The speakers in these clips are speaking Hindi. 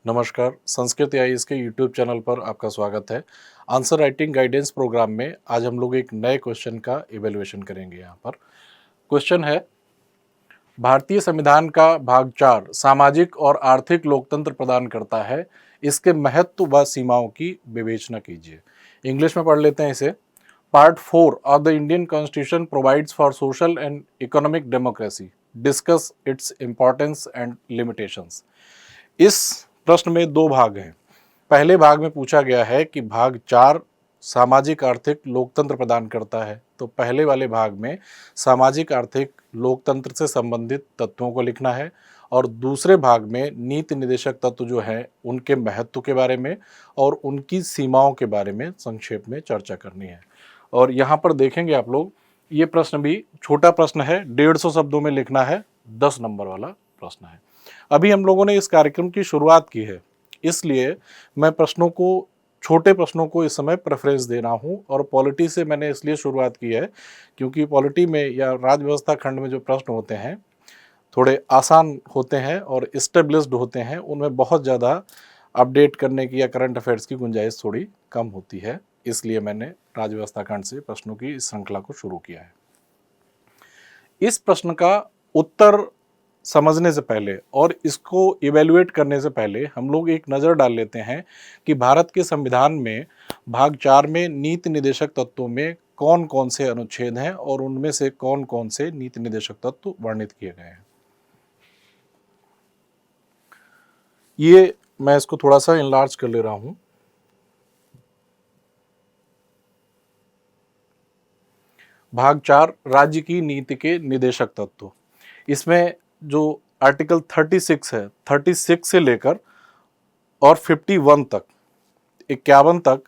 नमस्कार, संस्कृत या इसके यूट्यूब चैनल पर आपका स्वागत है। आंसर राइटिंग गाइडेंस प्रोग्राम में आज हम लोग एक नए क्वेश्चन का इवैल्यूएशन करेंगे। यहाँ पर क्वेश्चन है, भारतीय संविधान का भाग 4 सामाजिक और आर्थिक लोकतंत्र प्रदान करता है। इसके महत्व व सीमाओं की विवेचना कीजिए। इंग्लिश में पढ़ लेते हैं इसे। Part 4 of the Indian constitution provides for social and economic democracy. Discuss its importance and limitations. इस प्रश्न में दो भाग हैं। पहले भाग में पूछा गया है कि भाग 4 सामाजिक आर्थिक लोकतंत्र प्रदान करता है, तो पहले वाले भाग में सामाजिक आर्थिक लोकतंत्र से संबंधित तत्वों को लिखना है और दूसरे भाग में नीति निदेशक तत्व जो हैं उनके महत्व के बारे में और उनकी सीमाओं के बारे में संक्षेप में चर्चा करनी है। और यहाँ पर देखेंगे आप लोग, ये प्रश्न भी छोटा प्रश्न है, 150 शब्दों में लिखना है, 10 नंबर वाला प्रश्न है। अभी हम लोगों ने इस कार्यक्रम की शुरुआत की है, इसलिए मैं छोटे प्रश्नों को इस समय प्रेफरेंस दे रहा हूं। और पॉलिटी से मैंने इसलिए शुरुआत की है क्योंकि पॉलिटी में या राज्य व्यवस्था खंड में जो प्रश्न होते हैं थोड़े आसान होते हैं और इस्टेब्लिश्ड होते हैं, उनमें बहुत ज़्यादा अपडेट करने की या करंट अफेयर्स की गुंजाइश थोड़ी कम होती है। इसलिए मैंने राज्य व्यवस्था खंड से प्रश्नों की इस श्रृंखला को शुरू किया है। इस प्रश्न का उत्तर समझने से पहले और इसको इवेल्युएट करने से पहले हम लोग एक नज़र डाल लेते हैं कि भारत के संविधान में भाग 4 में नीति निदेशक तत्वों में कौन कौन से अनुच्छेद हैं और उनमें से कौन कौन से नीति निदेशक तत्व वर्णित किए गए हैं। ये मैं इसको थोड़ा सा इनलार्ज कर ले रहा हूं। भाग 4 राज्य की नीति के निदेशक तत्व, इसमें जो आर्टिकल 36 है, 36 से लेकर और 51 तक, 51 तक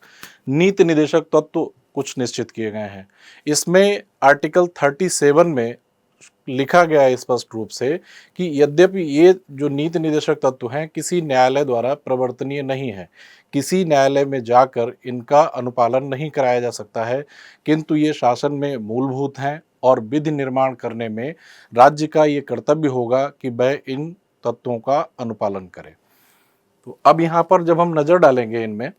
नीति निदेशक तत्व कुछ निश्चित किए गए हैं। इसमें आर्टिकल 37 में लिखा गया है स्पष्ट रूप से कि यद्यपि ये जो नीति निदेशक तत्व हैं किसी न्यायालय द्वारा प्रवर्तनीय नहीं है, किसी न्यायालय में जाकर इनका अनुपालन नहीं कराया जा सकता है, किंतु ये शासन में मूलभूत हैं और विधि निर्माण करने में राज्य का ये कर्तव्य होगा कि वह इन तत्वों का अनुपालन करे। तो अब यहाँ पर जब हम नजर डालेंगे इनमें,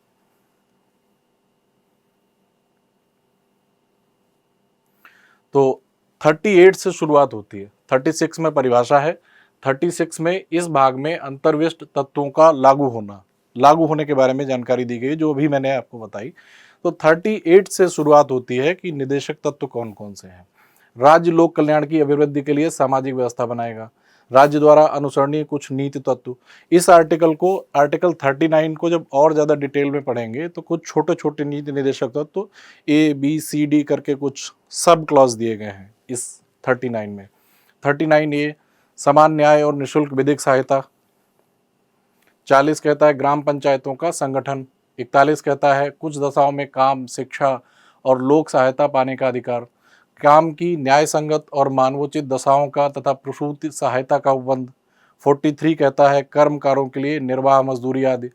तो 38 से शुरुआत होती है। 36 में परिभाषा है। 36 में इस भाग में अंतर्विष्ट तत्वों का लागू होने के बारे में जानकारी दी गई, जो अभी मैंने आपको बताई। तो 38 से शुरुआत होती है कि निदेशक तत्व कौन कौन से हैं। राज्य लोक कल्याण की अभिवृद्धि के लिए सामाजिक व्यवस्था बनाएगा। राज्य द्वारा अनुसरणीय कुछ नीति तत्व। इस आर्टिकल 39 को जब और ज़्यादा डिटेल में पढ़ेंगे तो कुछ छोटे छोटे नीति निदेशक तत्व ABCD करके कुछ सब क्लॉज दिए गए हैं इस 39 में। 39A समान न्याय और निःशुल्क विधिक सहायता। 40 कहता है ग्राम पंचायतों का संगठन। 41 कहता है कुछ दशाओं में काम, शिक्षा और लोक सहायता पाने का अधिकार। काम की न्याय संगत और मानवोचित दशाओं का तथा प्रसूति सहायता का उपबंध। 43 कहता है कर्मकारों के लिए निर्वाह मजदूरी आदि।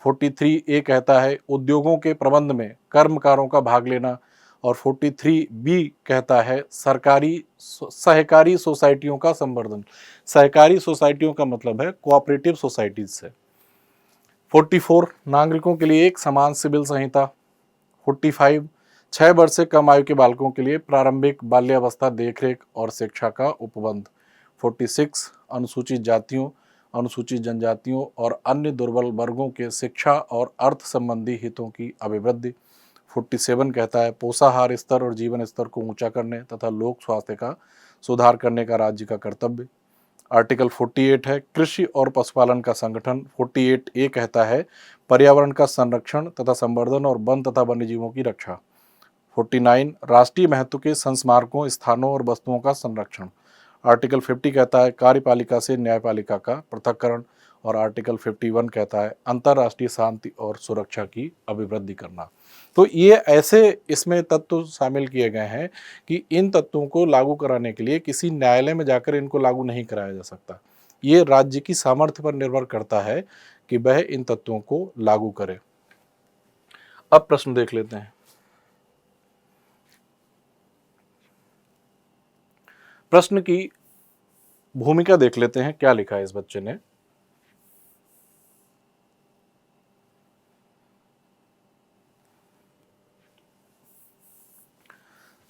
43A कहता है उद्योगों के प्रबंध में कर्मकारों का भाग लेना। और 43B कहता है सहकारी सोसाइटियों का संवर्धन। सहकारी सोसाइटियों का मतलब है कोऑपरेटिव सोसाइटीज से। 44 नागरिकों के लिए एक समान सिविल संहिता। 45 6 वर्ष से कम आयु के बालकों के लिए प्रारंभिक बाल्यावस्था देखरेख और शिक्षा का उपबंध। 46 अनुसूचित जातियों, अनुसूचित जनजातियों और अन्य दुर्बल वर्गों के शिक्षा और अर्थ संबंधी हितों की अभिवृद्धि। 47 कहता है पोषाहार स्तर और जीवन स्तर को ऊंचा करने तथा लोक स्वास्थ्य का सुधार करने का राज्य का कर्तव्य। आर्टिकल 48 है कृषि और पशुपालन का संगठन। 48A कहता है पर्यावरण का संरक्षण तथा संवर्धन और वन तथा वन्य जीवों की रक्षा। 49 राष्ट्रीय महत्व के संस्मारकों, स्थानों और वस्तुओं का संरक्षण। आर्टिकल 50 कहता है कार्यपालिका से न्यायपालिका का पृथक्करण। और आर्टिकल 51 कहता है अंतर्राष्ट्रीय शांति और सुरक्षा की अभिवृद्धि करना। तो ये ऐसे इसमें तत्व शामिल किए गए हैं कि इन तत्वों को लागू कराने के लिए किसी न्यायालय में जाकर इनको लागू नहीं कराया जा सकता। ये राज्य की सामर्थ्य पर निर्भर करता है कि वह इन तत्वों को लागू करे। अब प्रश्न देख लेते हैं। प्रश्न की भूमिका देख लेते हैं, क्या लिखा है इस बच्चे ने।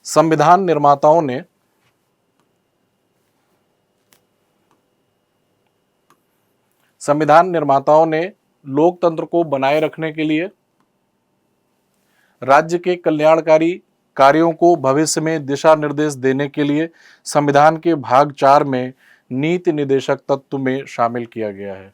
संविधान निर्माताओं ने लोकतंत्र को बनाए रखने के लिए, राज्य के कल्याणकारी कार्यों को भविष्य में दिशा निर्देश देने के लिए संविधान के भाग 4 में नीति निदेशक तत्व में शामिल किया गया है।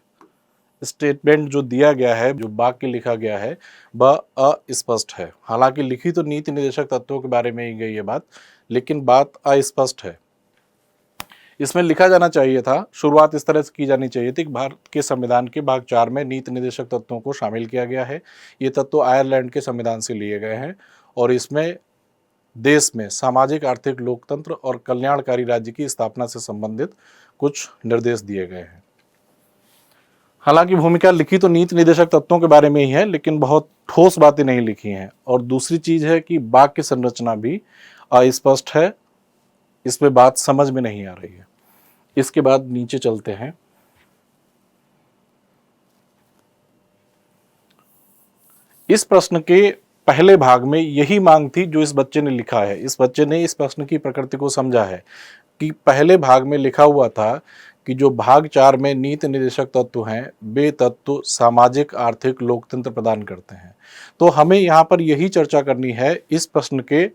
स्टेटमेंट जो दिया गया है, जो वाक्य लिखा गया है, वह अस्पष्ट है। हालांकि लिखी तो नीति निदेशक तत्वों के बारे में ही गई है बात, लेकिन बात अस्पष्ट है। इसमें लिखा जाना चाहिए था, शुरुआत इस तरह से की जानी चाहिए थी कि भारत के संविधान के भाग 4 में नीति निदेशक तत्वों को शामिल किया गया है। ये तत्व आयरलैंड के संविधान से लिए गए हैं और इसमें देश में सामाजिक, आर्थिक, लोकतंत्र और कल्याणकारी राज्य की स्थापना से संबंधित कुछ निर्देश दिए गए हैं। हालांकि भूमिका लिखी तो नीति निदेशक तत्वों के बारे में ही है, लेकिन बहुत ठोस बातें नहीं लिखी हैं। और दूसरी चीज है कि वाक्य संरचना भी अस्पष्ट है, इसमें बात समझ में नहीं आ रही है। इसके बाद नीचे चलते हैं। इस प्रश्न के पहले भाग में यही मांग थी जो इस बच्चे ने लिखा है। इस बच्चे ने इस प्रश्न की प्रकृति को समझा है कि पहले भाग में लिखा हुआ था कि जो भाग 4 में नीति निदेशक तत्व हैं, वे तत्व सामाजिक, आर्थिक, लोकतंत्र प्रदान करते हैं। तो हमें यहाँ पर यही चर्चा करनी है इस प्रश्न के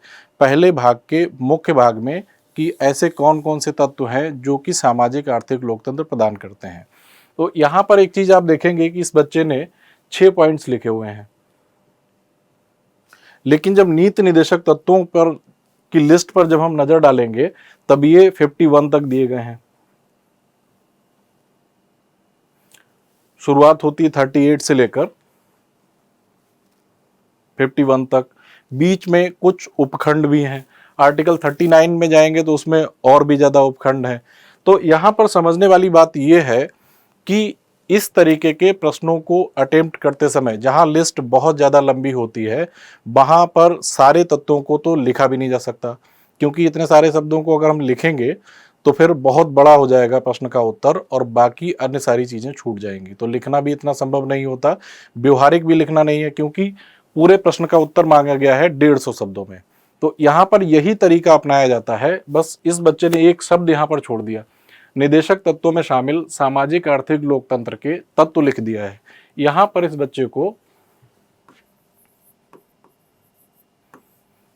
पहले भाग के मुख्य भाग में कि ऐसे कौन कौन से तत्व हैं जो कि सामाजिक, आर्थिक, लोकतंत्र प्रदान करते हैं। तो यहाँ पर एक चीज आप देखेंगे कि इस बच्चे ने 6 पॉइंट्स लिखे हुए हैं, लेकिन जब नीति निदेशक तत्वों पर की लिस्ट पर जब हम नजर डालेंगे तब ये 51 तक दिए गए हैं। शुरुआत होती है 38 से लेकर 51 तक। बीच में कुछ उपखंड भी हैं। आर्टिकल 39 में जाएंगे तो उसमें और भी ज्यादा उपखंड हैं। तो यहां पर समझने वाली बात यह है कि इस तरीके के प्रश्नों को अटेम्प्ट करते समय जहां लिस्ट बहुत ज़्यादा लंबी होती है, वहां पर सारे तत्वों को तो लिखा भी नहीं जा सकता, क्योंकि इतने सारे शब्दों को अगर हम लिखेंगे तो फिर बहुत बड़ा हो जाएगा प्रश्न का उत्तर और बाकी अन्य सारी चीज़ें छूट जाएंगी। तो लिखना भी इतना संभव नहीं होता, व्यवहारिक भी लिखना नहीं है, क्योंकि पूरे प्रश्न का उत्तर मांगा गया है 150 शब्दों में। तो यहाँ पर यही तरीका अपनाया जाता है। बस इस बच्चे ने एक शब्द यहाँ पर छोड़ दिया, निदेशक तत्वों में शामिल सामाजिक, आर्थिक, लोकतंत्र के तत्व लिख दिया है। यहां पर इस बच्चे को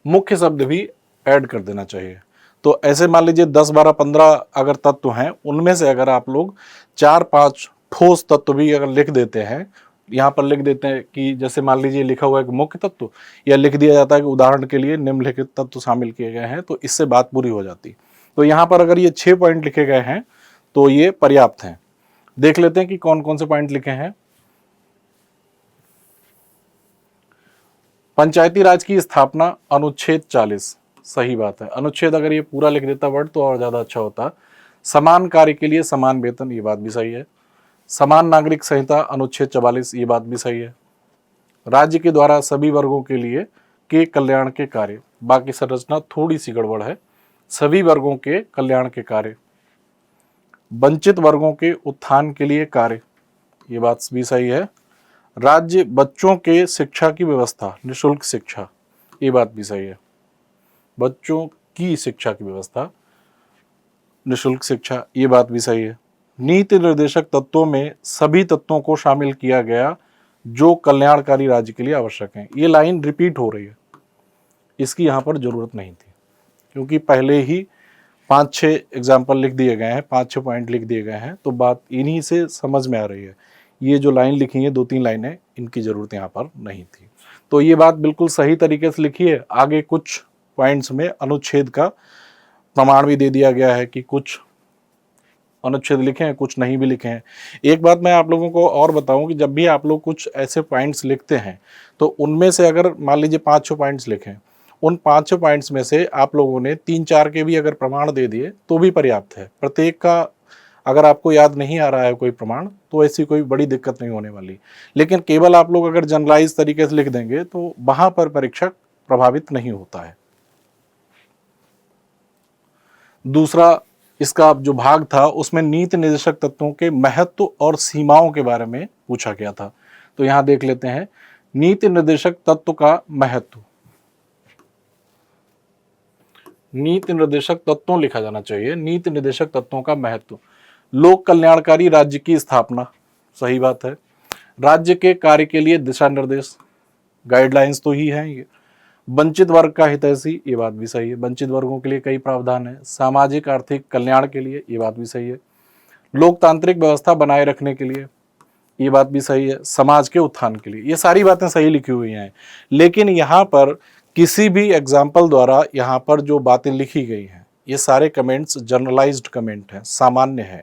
मुख्य शब्द भी ऐड कर देना चाहिए। तो ऐसे मान लीजिए 10, 12, 15 अगर तत्व हैं, उनमें से अगर आप लोग 4-5 ठोस तत्व भी अगर लिख देते हैं, यहाँ पर लिख देते हैं कि जैसे मान लीजिए लिखा हुआ है कि मुख्य तत्व, या लिख दिया जाता है कि उदाहरण के लिए निम्नलिखित तत्व शामिल किए गए हैं, तो इससे बात पूरी हो जाती। तो यहाँ पर अगर ये 6 पॉइंट लिखे गए हैं तो ये पर्याप्त हैं। देख लेते हैं कि कौन कौन से पॉइंट लिखे हैं। पंचायती राज की स्थापना, अनुच्छेद 40, सही बात है। अनुच्छेद अगर ये पूरा लिख देता वर्ड तो और ज्यादा अच्छा होता। समान कार्य के लिए समान वेतन, ये बात भी सही है। समान नागरिक संहिता, अनुच्छेद 44, ये बात भी सही है। राज्य के द्वारा सभी वर्गों के लिए के कल्याण के कार्य, बाकी संरचना थोड़ी सी गड़बड़ है। सभी वर्गों के कल्याण के कार्य, वंचित वर्गों के उत्थान के लिए कार्य, ये बात भी सही है। राज्य बच्चों के शिक्षा की व्यवस्था, निःशुल्क शिक्षा, ये बात भी सही है। बच्चों की शिक्षा की व्यवस्था, निःशुल्क शिक्षा, ये बात भी सही है। नीति निर्देशक तत्वों में सभी तत्वों को शामिल किया गया जो कल्याणकारी राज्य के लिए आवश्यक है। ये लाइन रिपीट हो रही है, इसकी यहाँ पर जरूरत नहीं थी, क्योंकि पहले ही 5-6 एग्जाम्पल लिख दिए गए हैं, 5-6 पॉइंट लिख दिए गए हैं, तो बात इन्हीं से समझ में आ रही है। ये जो लाइन लिखी है 2-3 लाइनें, इनकी जरूरत यहाँ पर नहीं थी। तो ये बात बिल्कुल सही तरीके से लिखी है। आगे कुछ पॉइंट्स में अनुच्छेद का प्रमाण भी दे दिया गया है कि कुछ अनुच्छेद लिखे हैं, कुछ नहीं भी लिखे हैं। एक बात मैं आप लोगों को और बताऊं कि जब भी आप लोग कुछ ऐसे पॉइंट्स लिखते हैं तो उनमें से अगर मान लीजिए 5-6 पॉइंट्स लिखें, उन 5-6 पॉइंट्स में से आप लोगों ने 3-4 के भी अगर प्रमाण दे दिए तो भी पर्याप्त है। प्रत्येक का अगर आपको याद नहीं आ रहा है कोई प्रमाण तो ऐसी कोई बड़ी दिक्कत नहीं होने वाली। लेकिन केवल आप लोग अगर जनरलाइज तरीके से लिख देंगे तो वहां पर परीक्षक प्रभावित नहीं होता है। दूसरा इसका जो भाग था उसमें नीति निर्देशक तत्वों के महत्व और सीमाओं के बारे में पूछा गया था। तो यहां देख लेते हैं नीति निर्देशक तत्व का महत्व। नीति निर्देशक तत्वों लिखा जाना चाहिए, नीति निर्देशक तत्वों का महत्व। लोक कल्याणकारी राज्य की स्थापना, सही बात है। राज्य के कार्य के लिए दिशा निर्देश, गाइडलाइंस तो ही हैं ये। वंचित वर्ग का हितैषी, ये बात भी सही है, वंचित वर्गों के लिए कई प्रावधान है। सामाजिक आर्थिक कल्याण के लिए, ये बात भी सही है। लोकतांत्रिक व्यवस्था बनाए रखने के लिए, ये बात भी सही है। समाज के उत्थान के लिए, ये सारी बातें सही लिखी हुई हैं। लेकिन यहाँ पर किसी भी एग्जाम्पल द्वारा यहाँ पर जो बातें लिखी गई हैं, ये सारे कमेंट्स जनरलाइज्ड कमेंट हैं, सामान्य है।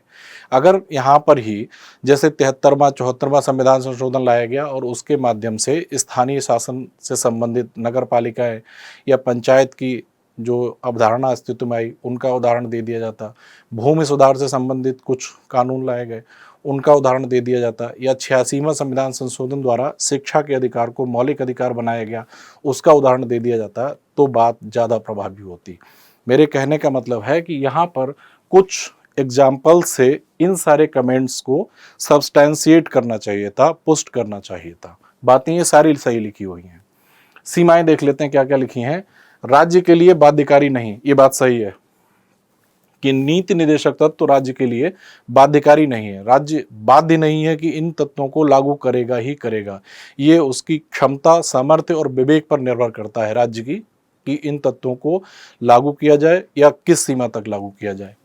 अगर यहाँ पर ही जैसे 73वां 74वां संविधान संशोधन लाया गया और उसके माध्यम से स्थानीय शासन से संबंधित नगर पालिकाएं या पंचायत की जो अवधारणा अस्तित्व में आई, उनका उदाहरण दे दिया जाता। भूमि सुधार से संबंधित कुछ कानून लाए गए, उनका उदाहरण दे दिया जाता। या 86वां संविधान संशोधन द्वारा शिक्षा के अधिकार को मौलिक अधिकार बनाया गया, उसका उदाहरण दे दिया जाता, तो बात ज़्यादा प्रभावी होती। मेरे कहने का मतलब है कि यहाँ पर कुछ एग्जाम्पल से इन सारे कमेंट्स को सब्सटेंशिएट करना चाहिए था, पुष्ट करना चाहिए था। बातें ये सारी सही लिखी हुई हैं। सीमाएं देख लेते हैं क्या क्या लिखी हैं। राज्य के लिए बाध्यकारी नहीं, ये बात सही है कि नीति निर्देशक तत्व राज्य के लिए बाध्यकारी नहीं है। राज्य बाध्य नहीं है कि इन तत्वों को लागू करेगा ही करेगा। ये उसकी क्षमता, सामर्थ्य और विवेक पर निर्भर करता है राज्य की, कि इन तत्वों को लागू किया जाए या किस सीमा तक लागू किया जाए।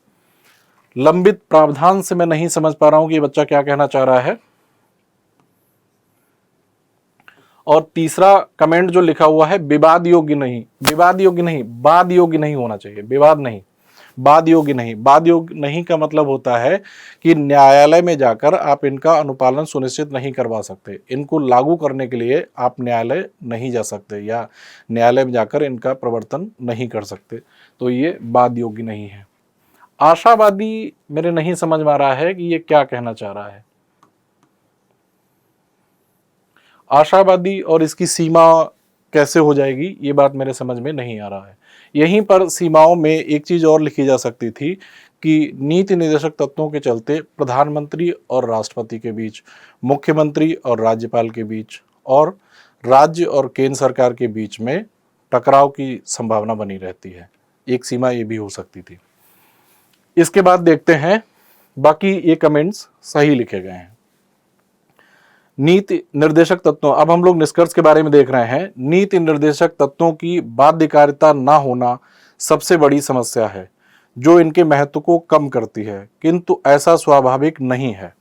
लंबित प्रावधान से मैं नहीं समझ पा रहा हूं कि ये बच्चा क्या कहना चाह रहा है। और तीसरा कमेंट जो लिखा हुआ है, विवाद योग्य नहीं, विवाद योग्य नहीं, वाद योग्य नहीं होना चाहिए, विवाद नहीं, वाद योग्य नहीं। वाद योग्य नहीं का मतलब होता है कि न्यायालय में जाकर आप इनका अनुपालन सुनिश्चित नहीं करवा सकते, इनको लागू करने के लिए आप न्यायालय नहीं जा सकते या न्यायालय में जाकर इनका प्रवर्तन नहीं कर सकते, तो ये वाद योग्य नहीं है। आशावादी मेरे नहीं समझ में आ रहा है कि ये क्या कहना चाह रहा है। आशावादी और इसकी सीमा कैसे हो जाएगी, ये बात मेरे समझ में नहीं आ रहा है। यहीं पर सीमाओं में एक चीज और लिखी जा सकती थी कि नीति निर्देशक तत्वों के चलते प्रधानमंत्री और राष्ट्रपति के बीच, मुख्यमंत्री और राज्यपाल के बीच, और राज्य और केंद्र सरकार के बीच में टकराव की संभावना बनी रहती है। एक सीमा ये भी हो सकती थी। इसके बाद देखते हैं, बाकी ये कमेंट्स सही लिखे गए हैं। नीति निर्देशक तत्वों, अब हम लोग निष्कर्ष के बारे में देख रहे हैं। नीति निर्देशक तत्वों की बाध्यकारिता ना होना सबसे बड़ी समस्या है, जो इनके महत्व को कम करती है, किंतु ऐसा स्वाभाविक नहीं है।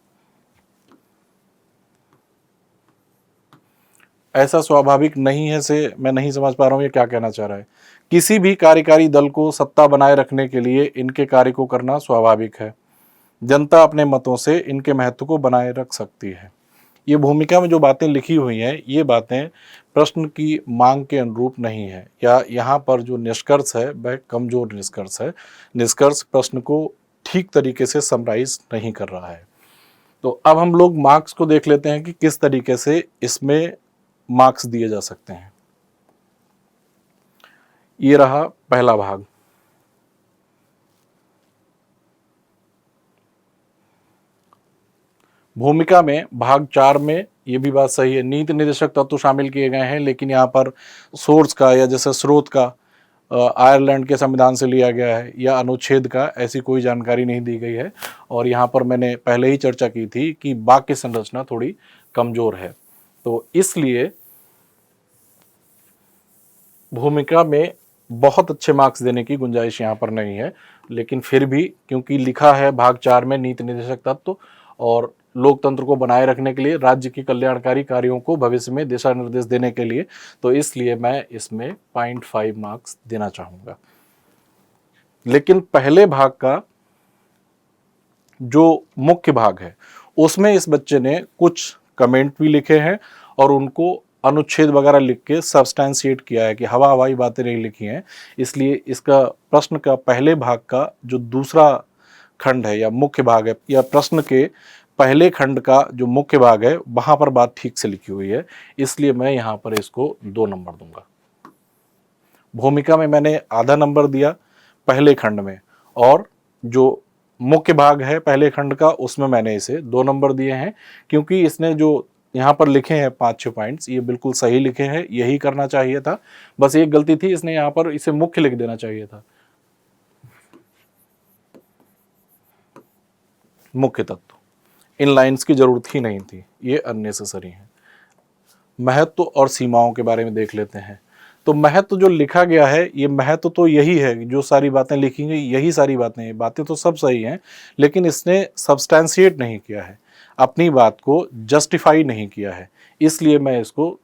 ऐसा स्वाभाविक नहीं है से मैं नहीं समझ पा रहा हूं ये क्या कहना चाह रहा है। किसी भी कार्यकारी दल को सत्ता बनाए रखने के लिए इनके कार्य को करना स्वाभाविक है। जनता अपने मतों से इनके महत्व को बनाए रख सकती है। ये भूमिका में जो बातें लिखी हुई हैं, ये बातें प्रश्न की मांग के अनुरूप नहीं है, या यहाँ पर जो निष्कर्ष है वह कमजोर निष्कर्ष है। निष्कर्ष प्रश्न को ठीक तरीके से समराइज नहीं कर रहा है। तो अब हम लोग मार्क्स को देख लेते हैं कि किस तरीके से इसमें मार्क्स दिए जा सकते हैं। ये रहा पहला भाग। भूमिका में भाग 4 में ये भी बात सही है, नीति निर्देशक तत्व शामिल किए गए हैं, लेकिन यहाँ पर सोर्स का या जैसे स्रोत का आयरलैंड के संविधान से लिया गया है या अनुच्छेद का, ऐसी कोई जानकारी नहीं दी गई है। और यहाँ पर मैंने पहले ही चर्चा की थी कि वाक्य संरचना थोड़ी कमजोर है, तो इसलिए भूमिका में बहुत अच्छे मार्क्स देने की गुंजाइश यहाँ पर नहीं है। लेकिन फिर भी क्योंकि लिखा है भाग 4 में नीति निर्देशक तत्व और लोकतंत्र को बनाए रखने के लिए, राज्य की कल्याणकारी कार्यों को भविष्य में दिशा निर्देश देने के लिए, तो इसलिए मैं इसमें 0.5 मार्क्स देना चाहूंगा। लेकिन पहले भाग का जो मुख्य भाग है उसमें इस बच्चे ने कुछ कमेंट भी लिखे हैं और उनको अनुच्छेद वगैरह लिख के सब्सटेंशिएट किया है कि हवा हवाई बातें नहीं लिखी हैं। इसलिए इसका प्रश्न का पहले भाग का जो दूसरा खंड है या मुख्य भाग है, या प्रश्न के पहले खंड का जो मुख्य भाग है, वहां पर बात ठीक से लिखी हुई है, इसलिए मैं यहां पर इसको 2 नंबर दूंगा। भूमिका में मैंने आधा नंबर दिया पहले खंड में, और जो मुख्य भाग है पहले खंड का उसमें मैंने इसे 2 नंबर दिए हैं, क्योंकि इसने जो यहाँ पर लिखे हैं 5-6 पॉइंट्स, ये बिल्कुल सही लिखे हैं, यही करना चाहिए था। बस एक गलती थी, इसने यहाँ पर इसे मुख्य लिख देना चाहिए था, मुख्य तत्व। इन लाइंस की जरूरत ही नहीं थी, ये अननेसेसरी है। महत्व और सीमाओं के बारे में देख लेते हैं। तो महत्व जो लिखा गया है, ये महत्व तो यही है, जो सारी बातें लिखी गई यही सारी बातें हैं, बातें तो सब सही हैं, लेकिन इसने सब्सटैंशिएट नहीं किया है, अपनी बात को जस्टिफाई नहीं किया है, इसलिए मैं इसको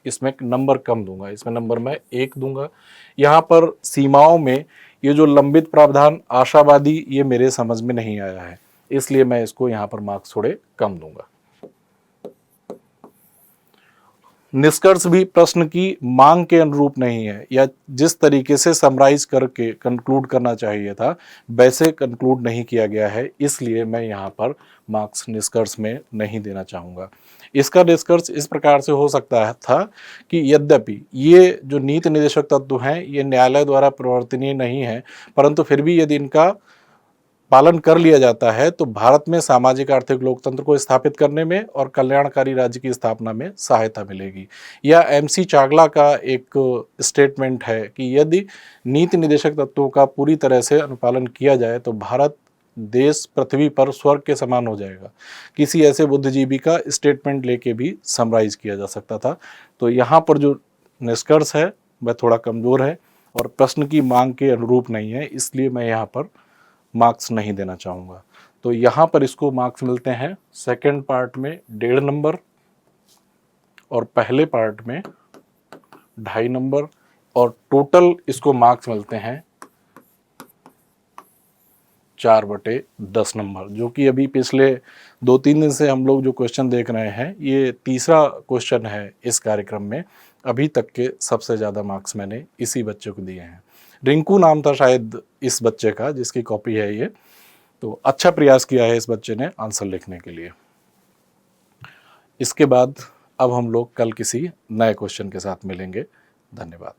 इसमें नंबर कम दूंगा, इसमें नंबर मैं 1 दूंगा। यहाँ पर सीमाओं में ये जो लंबित प्रावधान, आशावादी, ये मेरे समझ में नहीं आया है, इसलिए मैं इसको यहाँ पर मार्क्स थोड़े कम दूंगा। निष्कर्ष भी प्रश्न की मांग के अनुरूप नहीं है, या जिस तरीके से समराइज करके कंक्लूड करना चाहिए था वैसे कंक्लूड नहीं किया गया है, इसलिए मैं यहाँ पर मार्क्स निष्कर्ष में नहीं देना चाहूँगा। इसका निष्कर्ष इस प्रकार से हो सकता था कि यद्यपि ये जो नीति निर्देशक तत्व हैं ये न्यायालय द्वारा प्रवर्तनीय नहीं है, परंतु फिर भी यदि इनका पालन कर लिया जाता है तो भारत में सामाजिक आर्थिक लोकतंत्र को स्थापित करने में और कल्याणकारी राज्य की स्थापना में सहायता मिलेगी। यह एमसी चागला का एक स्टेटमेंट है कि यदि नीति निर्देशक तत्वों का पूरी तरह से अनुपालन किया जाए तो भारत देश पृथ्वी पर स्वर्ग के समान हो जाएगा। किसी ऐसे बुद्धिजीवी का स्टेटमेंट लेके भी समराइज किया जा सकता था। तो यहाँ पर जो निष्कर्ष है वह थोड़ा कमज़ोर है और प्रश्न की मांग के अनुरूप नहीं है, इसलिए मैं यहाँ पर मार्क्स नहीं देना चाहूँगा। तो यहाँ पर इसको मार्क्स मिलते हैं सेकंड पार्ट में 1.5 नंबर और पहले पार्ट में 2.5 नंबर, और टोटल इसको मार्क्स मिलते हैं 4/10 नंबर, जो कि अभी पिछले 2-3 दिन से हम लोग जो क्वेश्चन देख रहे हैं ये तीसरा क्वेश्चन है इस कार्यक्रम में। अभी तक के सबसे ज़्यादा मार्क्स मैंने इसी बच्चे को दिए हैं। रिंकू नाम था शायद इस बच्चे का जिसकी कॉपी है ये। तो अच्छा प्रयास किया है इस बच्चे ने आंसर लिखने के लिए। इसके बाद अब हम लोग कल किसी नए क्वेश्चन के साथ मिलेंगे। धन्यवाद।